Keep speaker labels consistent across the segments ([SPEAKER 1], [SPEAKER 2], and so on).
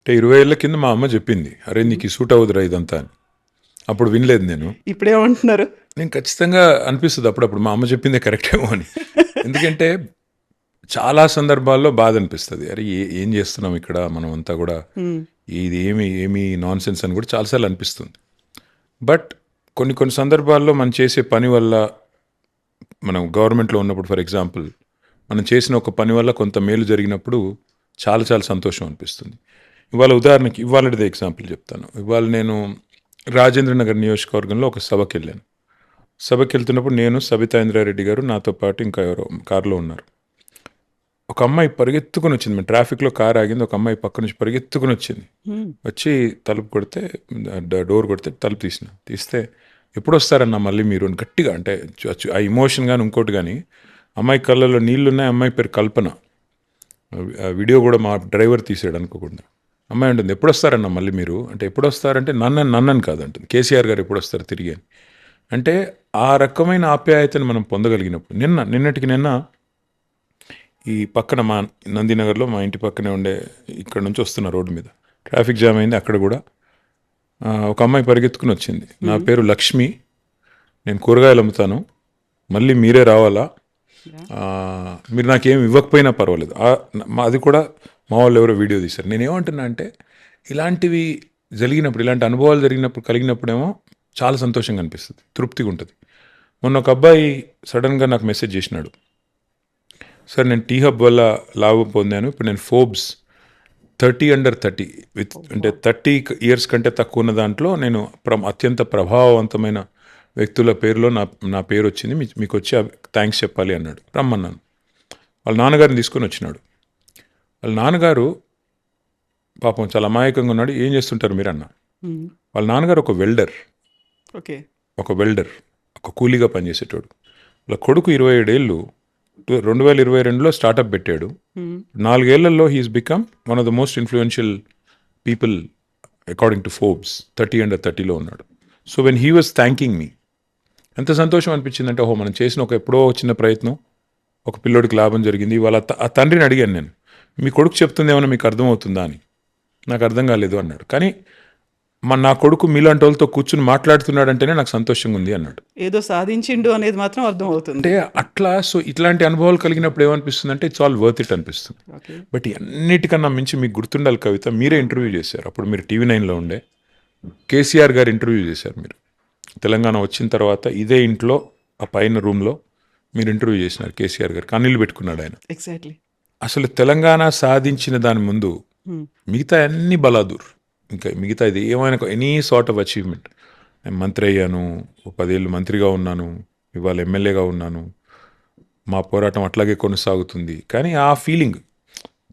[SPEAKER 1] అంటే 20 ఏళ్ల కింద మా అమ్మ చెప్పింది, అరే నీకు ఈ సూట్ అవ్వదురా ఇదంతా అని. అప్పుడు వినలేదు నేను.
[SPEAKER 2] ఇప్పుడేమంటున్నారు?
[SPEAKER 1] నేను ఖచ్చితంగా అనిపిస్తుంది అప్పుడప్పుడు మా అమ్మ చెప్పిందే కరెక్టేమో అని. ఎందుకంటే చాలా సందర్భాల్లో బాధ అనిపిస్తుంది, అరే ఏం చేస్తున్నాం ఇక్కడ మనం అంతా కూడా, ఇది ఏమి నాన్ సెన్స్ అని కూడా చాలాసార్లు అనిపిస్తుంది. బట్ కొన్ని సందర్భాల్లో మనం చేసే పని వల్ల, మనం గవర్నమెంట్లో ఉన్నప్పుడు ఫర్ ఎగ్జాంపుల్ మనం చేసిన ఒక పని వల్ల కొంత మేలు జరిగినప్పుడు చాలా చాలా సంతోషం అనిపిస్తుంది. ఇవాళ ఉదాహరణకి ఇవాళదే ఎగ్జాంపుల్ చెప్తాను. ఇవాళ నేను రాజేంద్ర నగర్ నియోజకవర్గంలో ఒక సభకి వెళ్ళాను. సభకి వెళ్తున్నప్పుడు నేను, సబితా ఇంద్రారెడ్డి గారు, నాతో పాటు ఇంకా ఎవరో కారులో ఉన్నారు. ఒక అమ్మాయి పరిగెత్తుకుని వచ్చింది, మేము ట్రాఫిక్లో కారు ఆగింది, ఒక అమ్మాయి పక్క నుంచి పరిగెత్తుకుని వచ్చింది. వచ్చి తలుపు కొడితే, డోర్ కొడితే తలుపు తీస్తే ఎప్పుడు వస్తారన్నా మళ్ళీ మీరు అని గట్టిగా, అంటే ఆ ఇమోషన్ కానీ ఇంకోటి కానీ, అమ్మాయి కళ్ళలో నీళ్లున్నాయి. అమ్మాయి పేరు కల్పన. ఆ వీడియో కూడా మా డ్రైవర్ తీసాడు అనుకోకుండా. అమ్మాయి ఉంటుంది, ఎప్పుడు వస్తారన్న మళ్ళీ మీరు అంటే, ఎప్పుడు వస్తారంటే నన్నని కాదంటుంది, కేసీఆర్ గారు ఎప్పుడు వస్తారు తిరిగి అని. అంటే ఆ రకమైన ఆప్యాయతను మనం పొందగలిగినప్పుడు, నిన్నటికి నిన్న ఈ పక్కన మా నందినగర్లో, మా ఇంటి పక్కనే ఉండే, ఇక్కడ నుంచి వస్తున్న రోడ్డు మీద ట్రాఫిక్ జామ్ అయింది. అక్కడ కూడా ఒక అమ్మాయి పరిగెత్తుకుని వచ్చింది, నా పేరు లక్ష్మి, నేను కూరగాయలు అమ్ముతాను, మళ్ళీ మీరే రావాలా, మీరు నాకేం ఇవ్వకపోయినా పర్వాలేదు. అది కూడా మా వాళ్ళు ఎవరో వీడియో తీశారు. నేనేమంటున్నా అంటే, ఇలాంటివి జరిగినప్పుడు, ఇలాంటి అనుభవాలు కలిగినప్పుడేమో చాలా సంతోషంగా అనిపిస్తుంది, తృప్తిగా ఉంటుంది. మొన్న ఒక అబ్బాయి సడన్గా నాకు మెసేజ్ చేసినాడు, సార్ నేను టీ హబ్ వల్ల లాభం పొందాను, ఇప్పుడు నేను ఫోర్బ్స్ 30 under 30 అంటే 30 years కంటే తక్కువ ఉన్న దాంట్లో నేను అత్యంత ప్రభావవంతమైన వ్యక్తుల పేరులో నా పేరు వచ్చింది, మీకు వచ్చి థ్యాంక్స్ చెప్పాలి అన్నాడు. రమ్మన్నాను. వాళ్ళ నాన్నగారిని తీసుకొని వచ్చినాడు. వాళ్ళ నాన్నగారు పాపం చాలా అమాయకంగా ఉన్నాడు. ఏం చేస్తుంటారు మీరు అన్న. వాళ్ళ నాన్నగారు ఒక వెల్డర్, ఒక కూలీగా పనిచేసేటోడు. వాళ్ళ కొడుకు 27 ఏళ్ళు 2022లో స్టార్టప్ పెట్టాడు. 4 ఏళ్లలో he's become one of the most influential people according to Forbes. 30 under 30లో ఉన్నాడు. So when he was thanking me, ఎంత సంతోషం అనిపించిందంటే, ఓహో మనం చేసిన ఒక ఎప్పుడో చిన్న ప్రయత్నం ఒక పిల్లోడికి లాభం జరిగింది. ఇవాళ ఆ తండ్రిని అడిగాను నేను, మీ కొడుకు చెప్తుంది ఏమన్నా మీకు అర్థమవుతుందా అని. నాకు అర్థం కాలేదు అన్నాడు. కానీ నా కొడుకు మీలాంటి వాళ్ళతో కూర్చుని మాట్లాడుతున్నాడంటేనే నాకు సంతోషంగా ఉంది అన్నాడు.
[SPEAKER 2] ఏదో సాధించిండు అనేది మాత్రం అర్థమవుతుంది.
[SPEAKER 1] అంటే అట్లా, సో ఇట్లాంటి అనుభవాలు కలిగినప్పుడు ఏమనిపిస్తుంది అంటే, ఇట్స్ ఆల్ వర్త్ ఇట్ అనిపిస్తుంది. బట్ అన్నిటికన్నా మించి మీకు గుర్తుండాలి కవిత, మీరే ఇంటర్వ్యూ చేశారు, అప్పుడు మీరు TV9లో ఉండే, కేసీఆర్ గారు ఇంటర్వ్యూ చేశారు మీరు. తెలంగాణ వచ్చిన తర్వాత ఇదే ఇంట్లో ఆ పైన రూమ్లో మీరు ఇంటర్వ్యూ చేసినారు కేసీఆర్ గారు. కన్నీళ్ళు పెట్టుకున్నాడు ఆయన.
[SPEAKER 2] ఎగ్జాక్ట్లీ.
[SPEAKER 1] అసలు తెలంగాణ సాధించిన దాని ముందు మిగతా అన్ని బలాదూర్, ఇంకా మిగతా ఇది ఏమైనా ఎనీ సార్ట్ ఆఫ్ అచీవ్మెంట్. నేను మంత్రి అయ్యాను, 10 ఏళ్ళు మంత్రిగా ఉన్నాను, ఇవాళ ఎమ్మెల్యేగా ఉన్నాను, మా పోరాటం అట్లాగే కొనసాగుతుంది. కానీ ఆ ఫీలింగ్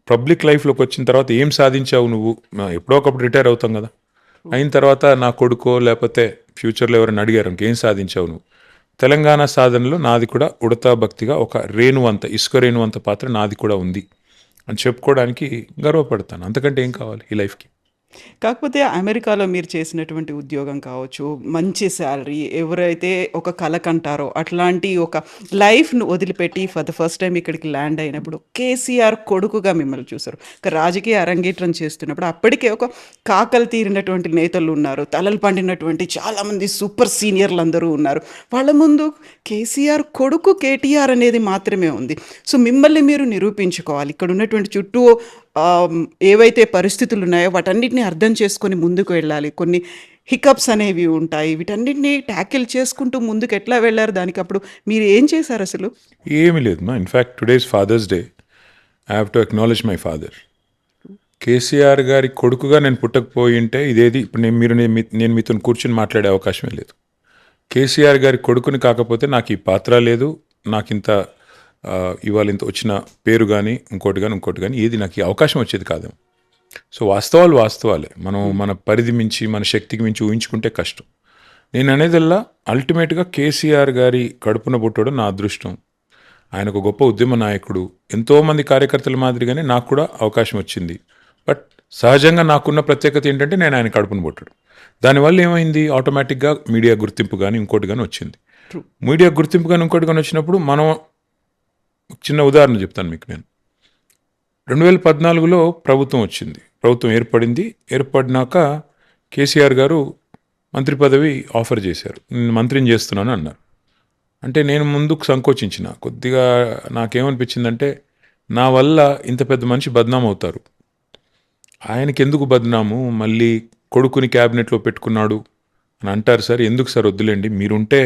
[SPEAKER 1] పబ్లిక్ లైఫ్లోకి వచ్చిన తర్వాత ఏం సాధించావు నువ్వు, ఎప్పుడో ఒకప్పుడు రిటైర్ అవుతాం కదా, అయిన తర్వాత నా కొడుకో లేకపోతే ఫ్యూచర్లో ఎవరైనా అడిగారు ఇంకేం సాధించావు నువ్వు, తెలంగాణ సాధనలో నాది కూడా ఉడతా భక్తిగా ఒక రేణువంత, ఇసుక రేణువంత పాత్ర నాది కూడా ఉంది అని చెప్పుకోవడానికి గర్వపడతాను. అంతకంటే ఏం కావాలి ఈ లైఫ్కి.
[SPEAKER 2] కాకపోతే అమెరికాలో మీరు చేసినటువంటి ఉద్యోగం కావచ్చు, మంచి శాలరీ, ఎవరైతే ఒక కల కంటారో అట్లాంటి ఒక లైఫ్ను వదిలిపెట్టి ఫర్ ద ఫస్ట్ టైం ఇక్కడికి ల్యాండ్ అయినప్పుడు కేసీఆర్ కొడుకుగా మిమ్మల్ని చూశారు. ఒక రాజకీయ అరంగేట్రం చేస్తున్నప్పుడు అప్పటికే ఒక కాకలు తీరినటువంటి నేతలు ఉన్నారు, తలలు పండినటువంటి చాలామంది సూపర్ సీనియర్లు అందరూ ఉన్నారు. వాళ్ళ ముందు కేసీఆర్ కొడుకు కేటీఆర్ అనేది మాత్రమే ఉంది. సో మిమ్మల్ని మీరు నిరూపించుకోవాలి. ఇక్కడ ఉన్నటువంటి చుట్టూ ఏవైతే పరిస్థితులు ఉన్నాయో వాటన్నిటిని అర్థం చేసుకొని ముందుకు వెళ్ళాలి. కొన్ని హికప్స్ అనేవి ఉంటాయి, వీటన్నిటిని ట్యాకిల్ చేసుకుంటూ ముందుకు ఎట్లా వెళ్ళారు, దానికి అప్పుడు మీరు ఏం చేశారు అసలు?
[SPEAKER 1] ఏమీ లేదు మా, in fact today's father's day, I have to acknowledge my father. KCR గారి కొడుకుగా నేను పుట్టకపోయింటే ఇదేది ఇప్పుడు నేను మీతో కూర్చుని మాట్లాడే అవకాశమే లేదు. కేసీఆర్ గారి కొడుకుని కాకపోతే నాకు ఈ పాత్ర లేదు, నాకు ఇంత ఇవాళ ఇంత వచ్చిన పేరు కానీ ఇంకోటి కానీ ఏది నాకు ఈ అవకాశం వచ్చేది కాదు. సో వాస్తవాలే, మనం మన పరిధి మించి మన శక్తికి మించి ఊహించుకుంటే కష్టం. నేను అనేదల్లా అల్టిమేట్గా కేసీఆర్ గారి కడుపున పుట్టడం నా అదృష్టం. ఆయన ఒక గొప్ప ఉద్యమ నాయకుడు, ఎంతోమంది కార్యకర్తల మాదిరిగానే నాకు కూడా అవకాశం వచ్చింది. బట్ సహజంగా నాకున్న ప్రత్యేకత ఏంటంటే నేను ఆయన కడుపున పుట్టడం. దానివల్ల ఏమైంది, ఆటోమేటిక్గా మీడియా గుర్తింపు కానీ ఇంకోటి కానీ వచ్చింది. మీడియా గుర్తింపు కానీ ఇంకోటి కానీ వచ్చినప్పుడు మనం, చిన్న ఉదాహరణ చెప్తాను మీకు. నేను 2014లో ప్రభుత్వం వచ్చింది, ప్రభుత్వం ఏర్పడింది. ఏర్పడినాక కేసీఆర్ గారు మంత్రి పదవి ఆఫర్ చేశారు. నేను మంత్రిని చేస్తున్నాను అన్నారు. అంటే నేను ముందుకు సంకోచించిన. కొద్దిగా నాకేమనిపించిందంటే నా వల్ల ఇంత పెద్ద మనిషి బద్నాం అవుతారు. ఆయనకెందుకు బద్నాము, మళ్ళీ కొడుకుని క్యాబినెట్లో పెట్టుకున్నాడు అని అంటారు సార్. ఎందుకు సార్, వద్దులేండి, మీరుంటే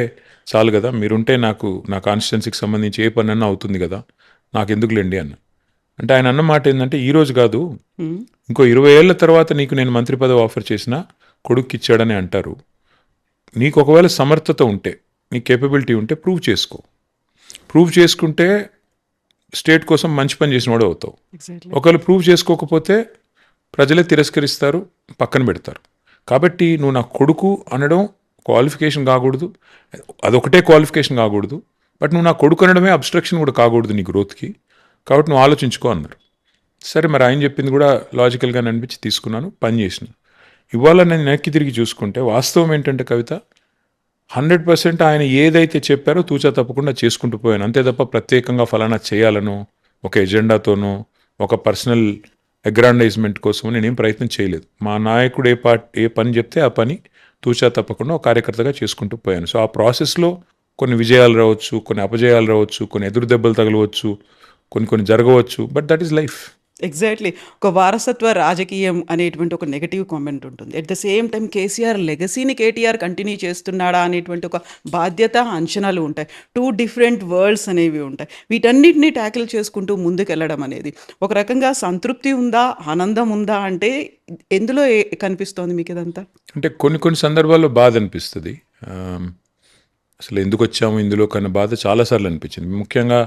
[SPEAKER 1] చాలు కదా, మీరుంటే నాకు నా కాన్స్టిట్యున్సీకి సంబంధించి ఏ పనన్నా అవుతుంది కదా, నాకెందుకులేండి అన్న. అంటే ఆయన అన్న మాట ఏంటంటే, ఈరోజు కాదు, ఇంకో 20 ఏళ్ల తర్వాత నీకు నేను మంత్రి పదవి ఆఫర్ చేసినా కొడుక్కి ఇచ్చాడని అంటారు. నీకు ఒకవేళ సమర్థత ఉంటే, నీ కేపబిలిటీ ఉంటే ప్రూవ్ చేసుకో. ప్రూవ్ చేసుకుంటే స్టేట్ కోసం మంచి పని చేసిన వాడు అవుతావు.
[SPEAKER 2] ఎగ్జాక్ట్లీ.
[SPEAKER 1] ఒకవేళ ప్రూవ్ చేసుకోకపోతే ప్రజలే తిరస్కరిస్తారు, పక్కన పెడతారు. కాబట్టి నువ్వు నా కొడుకు అనడం క్వాలిఫికేషన్ కాకూడదు, అదొకటే క్వాలిఫికేషన్ కాకూడదు, బట్ నువ్వు నా కొడుకు అనడమే అబ్స్ట్రక్షన్ కూడా కాకూడదు నీ గ్రోత్కి. కాబట్టి నువ్వు ఆలోచించుకో అన్నారు. సరే, మరి ఆయన చెప్పింది కూడా లాజికల్గా అనిపించి తీసుకున్నాను, పని చేసిన. ఇవాళ నేను వెనక్కి తిరిగి చూసుకుంటే వాస్తవం ఏంటంటే కవిత, 100% ఆయన ఏదైతే చెప్పారో తూచా తప్పకుండా చేసుకుంటూ పోయాను. అంతే తప్ప ప్రత్యేకంగా ఫలానా చేయాలనో, ఒక ఎజెండాతోనో, ఒక పర్సనల్ అగ్రాండైజ్మెంట్ కోసం నేనేం ప్రయత్నం చేయలేదు. మా నాయకుడు ఏ పని చెప్తే ఆ పని తూచా తప్పకుండా ఒక కార్యకర్తగా చేసుకుంటూ పోయాను. సో ఆ ప్రాసెస్లో కొన్ని విజయాలు రావచ్చు, కొన్ని అపజయాలు రావచ్చు, కొన్ని ఎదురు దెబ్బలు తగలవచ్చు, కొన్ని జరగవచ్చు, but that is life.
[SPEAKER 2] Exactly. ఒక వారసత్వ రాజకీయం అనేటువంటి ఒక నెగటివ్ కామెంట్ ఉంటుంది. At the same time KCR లెగసీని కేటీఆర్ కంటిన్యూ చేస్తున్నాడా అనేటువంటి ఒక బాధ్యత, అంచనాలు ఉంటాయి. 2 డిఫరెంట్ వరల్డ్స్ అనేవి ఉంటాయి. వీటన్నిటిని ట్యాకిల్ చేసుకుంటూ ముందుకెళ్ళడం అనేది ఒక రకంగా సంతృప్తి ఉందా, ఆనందం ఉందా అంటే ఎందులో కనిపిస్తోంది మీకు ఇదంతా?
[SPEAKER 1] అంటే కొన్ని సందర్భాల్లో బాధ అనిపిస్తుంది. అసలు ఎందుకు వచ్చాము ఇందులో కన్నా బాధ చాలాసార్లు అనిపించింది. ముఖ్యంగా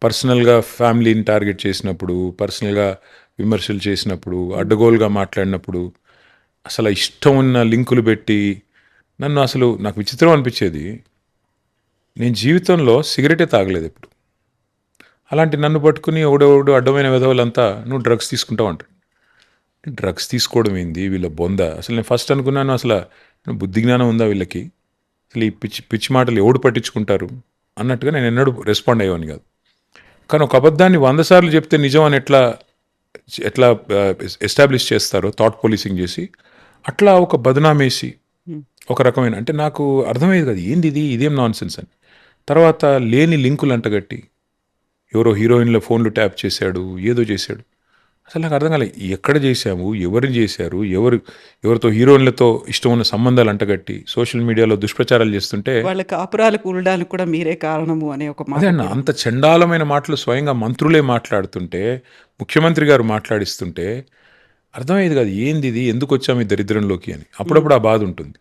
[SPEAKER 1] పర్సనల్గా ఫ్యామిలీని టార్గెట్ చేసినప్పుడు, పర్సనల్గా విమర్శలు చేసినప్పుడు, అడ్డగోలుగా మాట్లాడినప్పుడు, అసలు ఇష్టం ఉన్న లింకులు పెట్టి నాకు విచిత్రం అనిపించేది. నేను జీవితంలో సిగరెటే తాగలేదు ఎప్పుడు. అలాంటి నన్ను పట్టుకుని ఒకడెవడు అడ్డమైన విధవులంతా నువ్వు డ్రగ్స్ తీసుకుంటావు అంటారు. డ్రగ్స్ తీసుకోవడం ఏంది వీళ్ళ బొంద. అసలు నేను ఫస్ట్ అనుకున్నాను, అసలు బుద్ధి జ్ఞానం ఉందా వీళ్ళకి, అసలు ఈ పిచ్చి మాటలు ఎవడు పట్టించుకుంటారు అన్నట్టుగా నేను ఎన్నడూ రెస్పాండ్ అయ్యేవాని కాదు. కానీ ఒక అబద్ధాన్ని 100 సార్లు చెప్తే నిజం అని ఎట్లా ఎస్టాబ్లిష్ చేస్తారో థాట్ పోలీసింగ్ చేసి, అట్లా ఒక బదనామేసి ఒక రకమైన, అంటే నాకు అర్థమయ్యేది కాదు ఏంది ఇదేం నాన్ సెన్స్ అని. తర్వాత లేని లింకులు అంటగట్టి ఎవరో హీరోయిన్ల ఫోన్లు ట్యాప్ చేశాడు, ఏదో చేశాడు. అసలు నాకు అర్థం కాలేదు, ఎక్కడ చేశాము, ఎవరిని చేశారు, ఎవరితో హీరోయిన్లతో ఇష్టం ఉన్న సంబంధాలు అంటగట్టి సోషల్ మీడియాలో దుష్ప్రచారాలు చేస్తుంటే,
[SPEAKER 2] వాళ్ళ కాపురాలు కూలడానికి కూడా మీరే కారణము అనే ఒక మాట
[SPEAKER 1] అదే అన్న, అంత చండాలమైన మాటలు స్వయంగా మంత్రులే మాట్లాడుతుంటే, ముఖ్యమంత్రి గారు మాట్లాడిస్తుంటే అర్థమయ్యేది కాదు ఏంది ఇది, ఎందుకు వచ్చాము ఈ దరిద్రంలోకి అని. అప్పుడప్పుడు ఆ బాధ ఉంటుంది.